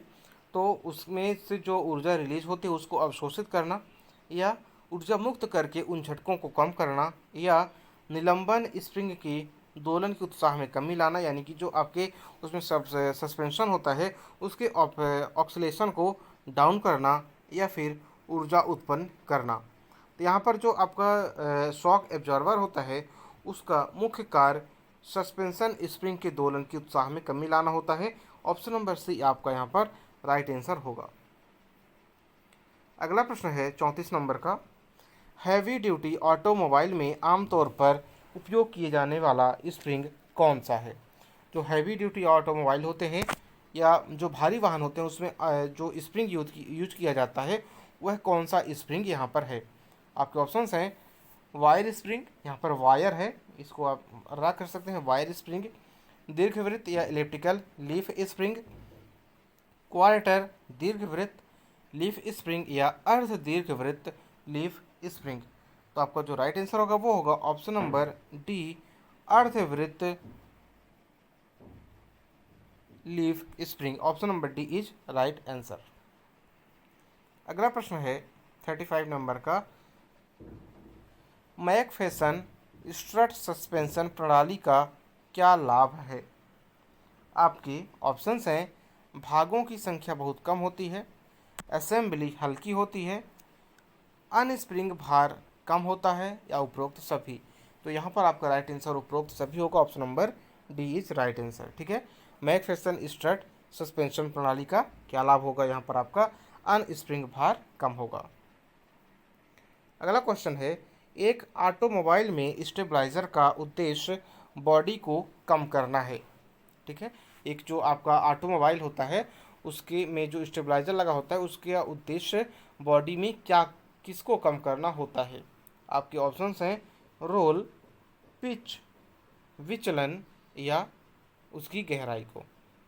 तो उसमें से जो ऊर्जा रिलीज होती है उसको अवशोषित करना, या ऊर्जा मुक्त करके उन झटकों को कम करना, या निलंबन स्प्रिंग की दोलन के उत्साह में कमी लाना, यानी कि जो आपके उसमें सस्पेंशन होता है उसके ऑक्सीलेशन को डाउन करना, या फिर ऊर्जा उत्पन्न करना। तो यहाँ पर जो आपका शॉक एब्जॉर्बर होता है उसका मुख्य कार्य सस्पेंशन स्प्रिंग के दोलन के उत्साह में कमी लाना होता है। ऑप्शन नंबर सी आपका यहाँ पर राइट आंसर होगा। अगला प्रश्न है 34 नंबर का, हैवी ड्यूटी ऑटोमोबाइल में आमतौर पर उपयोग किए जाने वाला स्प्रिंग कौन सा है। जो हैवी ड्यूटी ऑटोमोबाइल होते हैं या जो भारी वाहन होते हैं उसमें जो स्प्रिंग यूज किया जाता है वह कौन सा स्प्रिंग यहाँ पर है। आपके ऑप्शंस हैं वायर स्प्रिंग, यहाँ पर वायर है इसको आप रख कर सकते हैं वायर स्प्रिंग, दीर्घवृत्त या इलेप्टिकल लीफ स्प्रिंग, क्वार्टर दीर्घवृत्त लीफ स्प्रिंग, या अर्ध दीर्घवृत्त लीफ स्प्रिंग। तो आपका जो राइट आंसर होगा वो होगा ऑप्शन नंबर डी अर्धवृत्त leaf spring. Option number D is right answer. अगला प्रश्न है 35 नंबर का, मैकफेसन स्ट्रट सस्पेंशन प्रणाली का क्या लाभ है। आपके ऑप्शंस हैं भागों की संख्या बहुत कम होती है, असेंबली हल्की होती है, अनस्प्रिंग भार कम होता है, या उपरोक्त सभी। तो यहाँ पर आपका राइट आंसर उपरोक्त सभी होगा। Option number D is right answer. ठीक है, मैकफेसन स्ट्रट सस्पेंशन प्रणाली का क्या लाभ होगा, यहाँ पर आपका अनस्प्रिंग भार कम होगा। अगला क्वेश्चन है एक ऑटोमोबाइल में स्टेबलाइजर का उद्देश्य बॉडी को कम करना है। ठीक है, एक जो आपका ऑटोमोबाइल होता है उसके में जो स्टेबलाइजर लगा होता है उसका उद्देश्य बॉडी में क्या किसको कम करना होता है। आपके ऑप्शंस हैं रोल, पिच, विचलन, या उसकी गहराई को।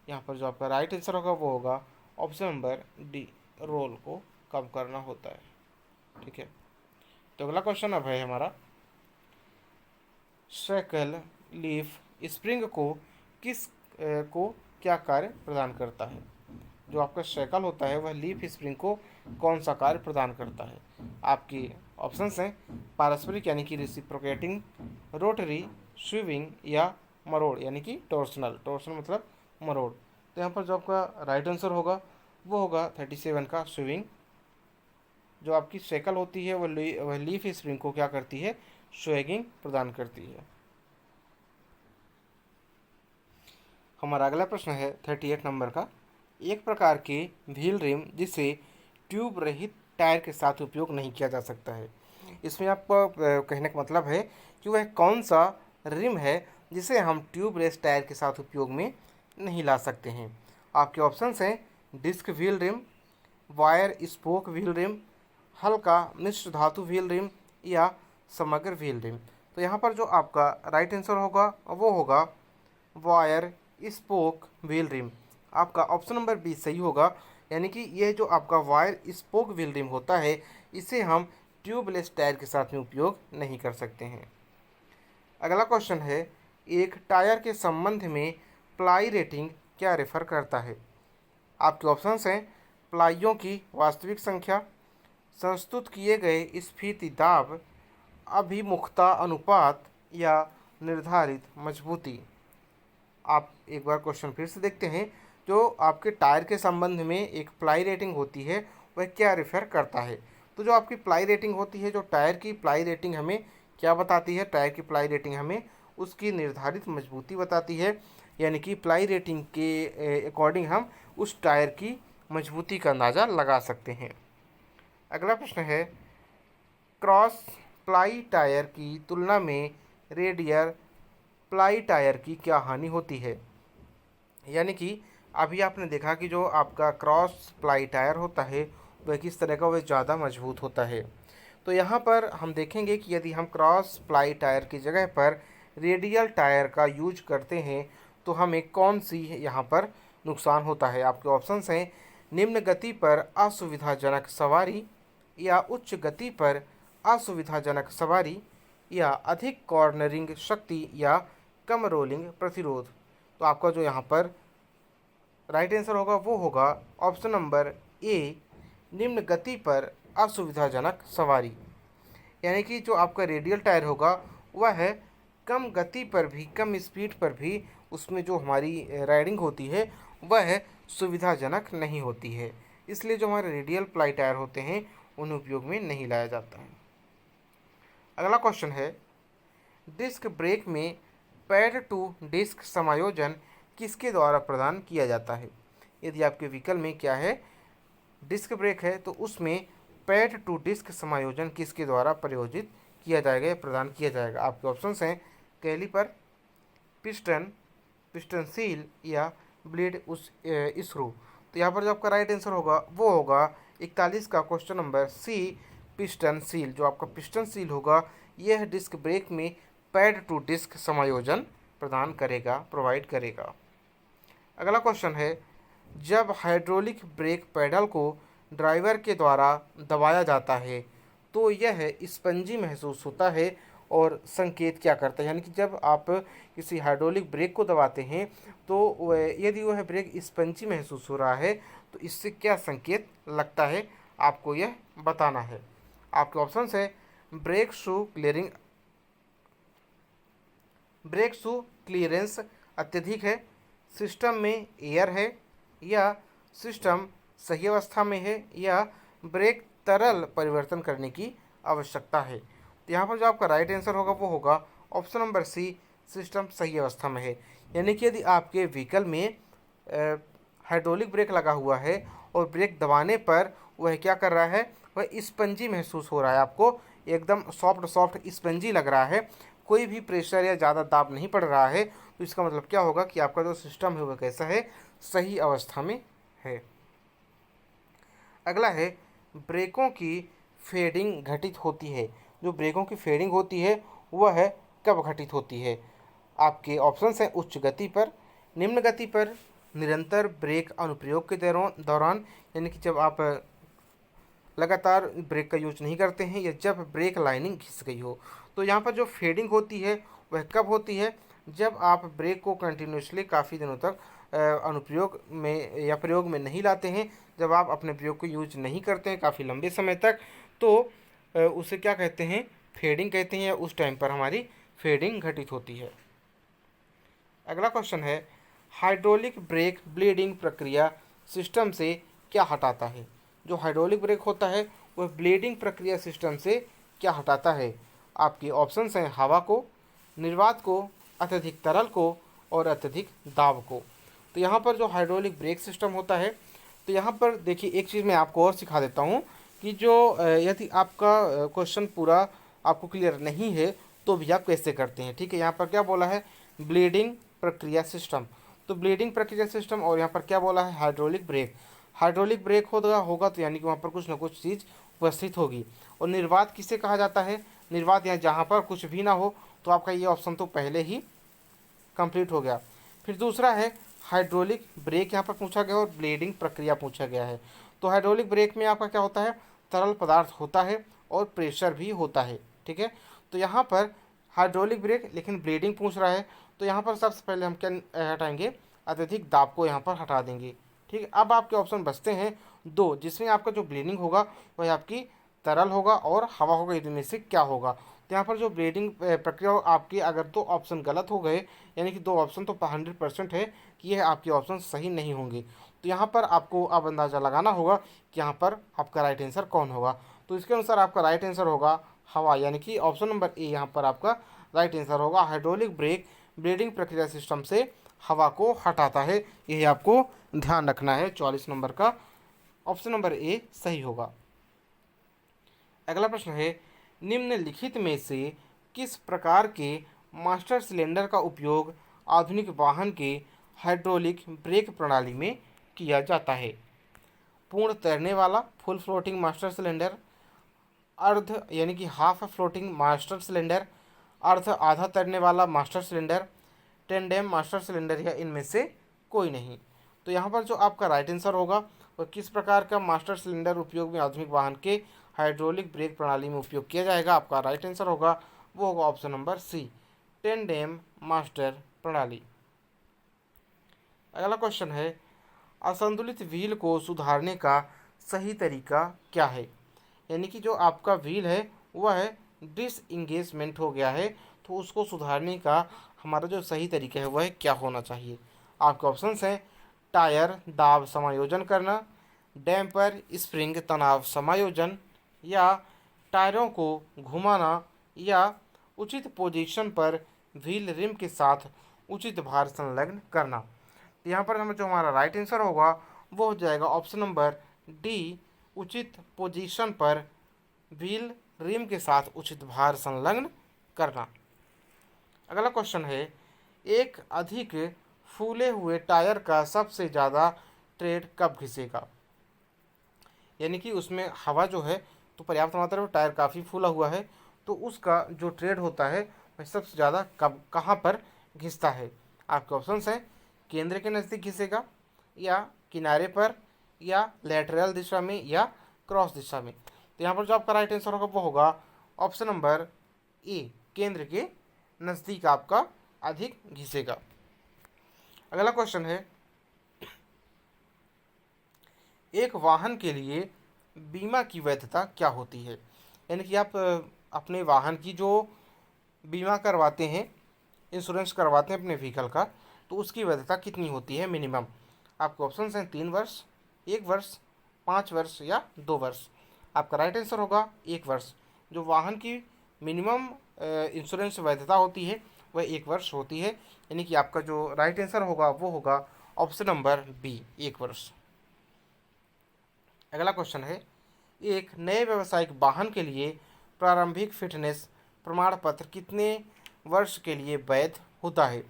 यहाँ पर जो आपका राइट आंसर होगा वो होगा ऑप्शन नंबर डी, रोल को कम करना होता है। ठीक है, तो अगला क्वेश्चन अब है हमारा शैकल लीफ स्प्रिंग को किस को क्या कार्य प्रदान करता है। जो आपका शैकल होता है वह लीफ स्प्रिंग को कौन सा कार्य प्रदान करता है। आपकी ऑप्शंस हैं पारस्परिक यानी कि रेसिप्रोकेटिंग, रोटरी, स्विंगिंग, या मरोड़ यानी कि टॉर्सनल। टॉर्सनल मतलब मरोड़। तो यहाँ पर जो आपका राइट आंसर होगा वो होगा 37 का स्विंग। जो आपकी शैकल होती है वह लीफ स्प्रिंग को क्या करती है, स्विंगिंग प्रदान करती है। हमारा अगला प्रश्न है 38 नंबर का, एक प्रकार के व्हील रिम जिसे ट्यूब रहित टायर के साथ उपयोग नहीं किया जा सकता है। इसमें आपका कहने का मतलब है कि वह कौन सा रिम है जिसे हम ट्यूबलेस टायर के साथ उपयोग में नहीं ला सकते हैं। आपके ऑप्शंस हैं disc wheel rim, wire spoke wheel rim, हल्का मिश्र धातु व्हील रिम, या समग्र व्हील रिम। तो यहाँ पर जो आपका राइट आंसर होगा वो होगा वायर स्पोक व्हील रिम। आपका ऑप्शन नंबर बी सही होगा, यानी कि यह जो आपका वायर स्पोक व्हील रिम होता है इसे हम ट्यूबलेस टायर के साथ में उपयोग नहीं कर सकते हैं। अगला क्वेश्चन है एक टायर के संबंध में प्लाई रेटिंग क्या रेफर करता है। आपके ऑप्शंस हैं प्लाइयों की वास्तविक संख्या, संस्तुत किए गए स्फीति दाब, अभिमुखता अनुपात, या निर्धारित मजबूती। आप एक बार क्वेश्चन फिर से देखते हैं। जो आपके टायर के संबंध में एक प्लाई रेटिंग होती है वह क्या रेफर करता है। तो जो आपकी प्लाई रेटिंग होती है, जो टायर की प्लाई रेटिंग हमें क्या बताती है, टायर की प्लाई रेटिंग हमें उसकी निर्धारित मजबूती बताती है, यानी कि प्लाई रेटिंग के अकॉर्डिंग हम उस टायर की मजबूती का अंदाज़ा लगा सकते हैं। अगला प्रश्न है, क्रॉस प्लाई टायर की तुलना में रेडियल प्लाई टायर की क्या हानि होती है। यानी कि अभी आपने देखा कि जो आपका क्रॉस प्लाई टायर होता है वह किस तरह का, वह ज़्यादा मजबूत होता है। तो यहाँ पर हम देखेंगे कि यदि हम क्रॉस प्लाई टायर की जगह पर रेडियल टायर का यूज करते हैं तो हमें कौन सी यहाँ पर नुकसान होता है। आपके ऑप्शंस हैं, निम्न गति पर असुविधाजनक सवारी, या उच्च गति पर असुविधाजनक सवारी, या अधिक कॉर्नरिंग शक्ति, या कम रोलिंग प्रतिरोध। तो आपका जो यहाँ पर राइट आंसर होगा वो होगा ऑप्शन नंबर ए, निम्न गति पर असुविधाजनक सवारी। यानी कि जो आपका रेडियल टायर होगा वह है कम गति पर भी, कम स्पीड पर भी उसमें जो हमारी राइडिंग होती है वह सुविधाजनक नहीं होती है, इसलिए जो हमारे रेडियल प्लाई टायर होते हैं उन्हें उपयोग में नहीं लाया जाता है। अगला क्वेश्चन है, डिस्क ब्रेक में पैड टू डिस्क समायोजन किसके द्वारा प्रदान किया जाता है। यदि आपके विकल्प में क्या है, डिस्क ब्रेक है तो उसमें पैड टू डिस्क समायोजन किसके द्वारा प्रयोजित किया जाएगा या प्रदान किया जाएगा। आपके ऑप्शंस हैं, कैलिपर, पिस्टन, पिस्टन सील, या ब्लेड स्क्रू। तो यहाँ पर जो आपका राइट आंसर होगा वो होगा 41 का question number C, piston seal. जो आपका पिस्टन सील होगा यह डिस्क ब्रेक में पैड टू डिस्क समायोजन प्रदान करेगा, प्रोवाइड करेगा। अगला क्वेश्चन है, जब हाइड्रोलिक ब्रेक पैडल को ड्राइवर के द्वारा दबाया जाता है तो यह स्पंजी महसूस होता है और संकेत क्या करता है। यानी कि जब आप किसी हाइड्रोलिक ब्रेक को दबाते हैं तो यदि वह ब्रेक स्पंजी महसूस हो रहा है तो इससे क्या संकेत लगता है, आपको यह बताना है। आपके ऑप्शंस है, brake shoe clearing, brake shoe clearance अत्यधिक है, सिस्टम में एयर है, या सिस्टम सही अवस्था में है, या ब्रेक तरल परिवर्तन करने की आवश्यकता है। तो यहाँ पर जो आपका राइट आंसर होगा वो होगा ऑप्शन नंबर सी, सिस्टम सही अवस्था में है। यानी कि यदि आपके व्हीकल में हाइड्रोलिक ब्रेक लगा हुआ है और ब्रेक दबाने पर वह क्या कर रहा है, वह स्पंजी महसूस हो रहा है, आपको एकदम सॉफ्ट सॉफ्ट स्पंजी लग रहा है, कोई भी प्रेशर या ज़्यादा दाब नहीं पड़ रहा है, तो इसका मतलब क्या होगा कि आपका जो सिस्टम है वह कैसा है, सही अवस्था में है। अगला है, ब्रेकों की फेडिंग घटित होती है। जो ब्रेकों की फेडिंग होती है वह कब घटित होती है। आपके ऑप्शंस हैं, उच्च गति पर, निम्न गति पर, निरंतर ब्रेक अनुप्रयोग के दौरान, यानी कि जब आप लगातार ब्रेक का यूज नहीं करते हैं, या जब ब्रेक लाइनिंग घिस गई हो। तो यहाँ पर जो फेडिंग होती है वह कब होती है, जब आप ब्रेक को कंटिन्यूसली काफ़ी दिनों तक अनुप्रयोग में या प्रयोग में नहीं लाते हैं, जब आप अपने प्रयोग को यूज नहीं करते हैं काफ़ी लंबे समय तक, तो उसे क्या कहते हैं, फेडिंग कहते हैं, या उस टाइम पर हमारी फेडिंग घटित होती है। अगला क्वेश्चन है, हाइड्रोलिक ब्रेक ब्लीडिंग प्रक्रिया सिस्टम से क्या हटाता है। जो हाइड्रोलिक ब्रेक होता है वह ब्लीडिंग प्रक्रिया सिस्टम से क्या हटाता है। आपके ऑप्शंस हैं, हवा को, निर्वात को, अत्यधिक तरल को, और अत्यधिक दाब को। तो यहाँ पर जो हाइड्रोलिक ब्रेक सिस्टम होता है, तो यहाँ पर देखिए एक चीज़ मैं आपको और सिखा देता हूँ कि जो यदि आपका क्वेश्चन पूरा आपको क्लियर नहीं है तो भी आप कैसे करते हैं। ठीक है, यहाँ पर क्या बोला है, ब्लीडिंग प्रक्रिया सिस्टम, तो ब्लीडिंग प्रक्रिया सिस्टम, और यहाँ पर क्या बोला है, हाइड्रोलिक ब्रेक। हाइड्रोलिक ब्रेक होगा तो यानी कि वहाँ पर कुछ ना कुछ चीज़ उपस्थित होगी। और निर्वात किसे कहा जाता है, निर्वात यहाँ जहाँ पर कुछ भी ना हो, तो आपका ये ऑप्शन तो पहले ही कंप्लीट हो गया। फिर दूसरा है हाइड्रोलिक ब्रेक, यहाँ पर पूछा गया, और ब्लीडिंग प्रक्रिया पूछा गया है। तो हाइड्रोलिक ब्रेक में आपका क्या होता है, तरल पदार्थ होता है और प्रेशर भी होता है। ठीक है, तो यहाँ पर हाइड्रोलिक ब्रेक लेकिन ब्लीडिंग पूछ रहा है, तो यहाँ पर सबसे पहले हम क्या हटाएंगे, अत्यधिक दाब को यहाँ पर हटा देंगे। ठीक है, अब आपके ऑप्शन बचते हैं दो, जिसमें आपका जो ब्लीडिंग होगा वह आपकी तरल होगा और हवा होगा, इनमें से क्या होगा। तो यहाँ पर जो ब्लीडिंग प्रक्रिया आपकी, अगर दो ऑप्शन गलत हो गए, यानी कि दो ऑप्शन तो 100% है कि यह आपके ऑप्शन सही नहीं होंगे, तो यहाँ पर आपको अब अंदाज़ा लगाना होगा कि यहाँ पर आपका राइट आंसर कौन होगा। तो इसके अनुसार आपका राइट आंसर होगा हवा, यानी कि ऑप्शन नंबर ए यहाँ पर आपका राइट आंसर होगा हाइड्रोलिक ब्रेक ब्रेडिंग प्रक्रिया सिस्टम से हवा को हटाता है। यही आपको ध्यान रखना है। 44 नंबर का ऑप्शन नंबर ए सही होगा। अगला प्रश्न है, निम्नलिखित में से किस प्रकार के मास्टर सिलेंडर का उपयोग आधुनिक वाहन के हाइड्रोलिक ब्रेक प्रणाली में किया जाता है? पूर्ण तैरने वाला फुल फ्लोटिंग मास्टर सिलेंडर, अर्ध यानी कि हाफ फ्लोटिंग मास्टर सिलेंडर, अर्ध आधा तैरने वाला master cylinder, tandem master cylinder या इनमें से कोई नहीं। तो यहाँ पर जो आपका राइट आंसर होगा वह किस प्रकार का मास्टर सिलेंडर उपयोग में आधुनिक वाहन के हाइड्रोलिक ब्रेक प्रणाली में उपयोग किया जाएगा, आपका राइट आंसर होगा वो होगा option number C, tandem master प्रणाली। अगला क्वेश्चन है, असंतुलित व्हील को सुधारने का सही तरीका क्या है? यानी कि जो आपका व्हील है वह है डिसइंगेजमेंट हो गया है, तो उसको सुधारने का हमारा जो सही तरीका है वह क्या होना चाहिए? आपके ऑप्शंस हैं टायर दाब समायोजन करना, डैम्पर स्प्रिंग तनाव समायोजन, या टायरों को घुमाना, या उचित पोजीशन पर व्हील रिम के साथ उचित भार संलग्न करना। यहाँ पर हमें जो हमारा राइट आंसर होगा वो हो जाएगा ऑप्शन नंबर डी, उचित पोजीशन पर व्हील रिम के साथ उचित भार संलग्न करना। अगला क्वेश्चन है, एक अधिक फूले हुए टायर का सबसे ज़्यादा ट्रेड कब घिसेगा? यानी कि उसमें हवा जो है तो पर्याप्त मात्रा में टायर काफ़ी फूला हुआ है, तो उसका जो ट्रेड होता है वह सबसे ज़्यादा कब कहाँ पर घिसता है? आपके ऑप्शंस हैं केंद्र के नज़दीक घिसेगा, या किनारे पर, या लैटरल दिशा में, या क्रॉस दिशा में। तो यहाँ पर जो आपका राइट आंसर होगा वो होगा ऑप्शन नंबर ए, केंद्र के नज़दीक आपका अधिक घिसेगा। अगला क्वेश्चन है, एक वाहन के लिए बीमा की वैधता क्या होती है? यानी कि आप अपने वाहन की जो बीमा करवाते हैं, इंश्योरेंस करवाते हैं अपने व्हीकल का, तो उसकी वैधता कितनी होती है मिनिमम? आपके ऑप्शंस हैं 3 वर्ष, 1 वर्ष, 5 वर्ष या 2 वर्ष। आपका राइट आंसर होगा 1 वर्ष। जो वाहन की मिनिमम इंश्योरेंस वैधता होती है वह 1 वर्ष होती है। यानी कि आपका जो राइट आंसर होगा वो होगा ऑप्शन नंबर बी, 1 वर्ष। अगला क्वेश्चन है, एक नए व्यावसायिक वाहन के लिए प्रारंभिक फिटनेस प्रमाण पत्र कितने वर्ष के लिए वैध होता है?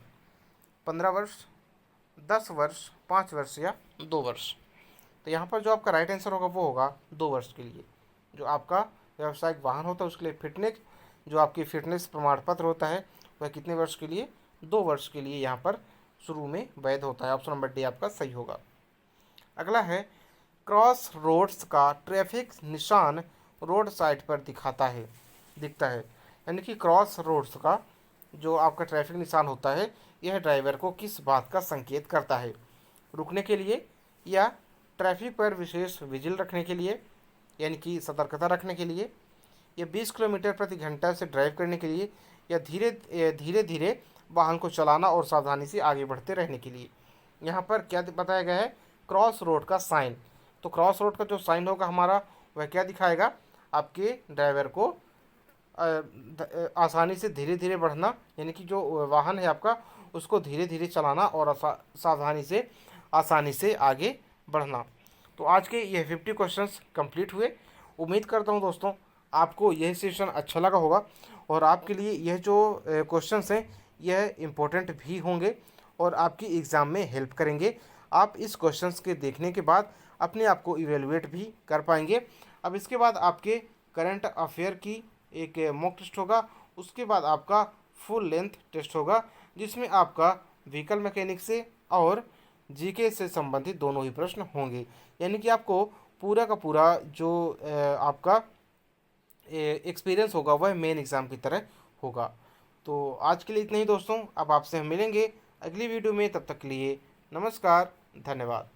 15 वर्ष, 10 वर्ष, 5 वर्ष या 2 वर्ष। तो यहाँ पर जो आपका राइट आंसर होगा वो होगा 2 वर्ष के लिए। जो आपका व्यावसायिक वाहन होता है उसके लिए फिटनेस, जो आपकी फिटनेस प्रमाण पत्र होता है वह कितने वर्ष के लिए? 2 वर्ष के लिए यहाँ पर शुरू में वैध होता है। ऑप्शन नंबर डी आपका सही होगा। अगला है, क्रॉस रोड्स का ट्रैफिक निशान रोड साइड पर दिखता है। यानी कि क्रॉस रोड्स का जो आपका ट्रैफिक निशान होता है यह ड्राइवर को किस बात का संकेत करता है? रुकने के लिए, या ट्रैफिक पर विशेष विजिल रखने के लिए, यानी कि सतर्कता रखने के लिए, या 20 किलोमीटर प्रति घंटा से ड्राइव करने के लिए, या धीरे धीरे वाहन को चलाना और सावधानी से आगे बढ़ते रहने के लिए। यहाँ पर क्या बताया गया है? क्रॉस रोड का साइन। तो क्रॉस रोड का जो साइन होगा हमारा वह क्या दिखाएगा? आपके ड्राइवर को आसानी से धीरे धीरे बढ़ना, यानी कि जो वाहन है आपका उसको धीरे धीरे चलाना और सावधानी से आसानी से आगे बढ़ना। तो आज के ये 50 क्वेश्चंस कंप्लीट हुए। उम्मीद करता हूँ दोस्तों आपको यह सेशन अच्छा लगा होगा, और आपके लिए यह जो क्वेश्चंस हैं यह इम्पोर्टेंट भी होंगे और आपकी एग्ज़ाम में हेल्प करेंगे। आप इस क्वेश्चंस के देखने के बाद अपने आप को इवेलुएट भी कर पाएंगे। अब इसके बाद आपके करंट अफेयर की एक मॉक टेस्ट होगा, उसके बाद आपका फुल लेंथ टेस्ट होगा जिसमें आपका व्हीकल मैकेनिक से और जीके से संबंधित दोनों ही प्रश्न होंगे। यानी कि आपको पूरा का पूरा जो आपका एक्सपीरियंस होगा वह मेन एग्ज़ाम की तरह होगा। तो आज के लिए इतना ही दोस्तों, अब आपसे हम मिलेंगे अगली वीडियो में। तब तक के लिए नमस्कार, धन्यवाद।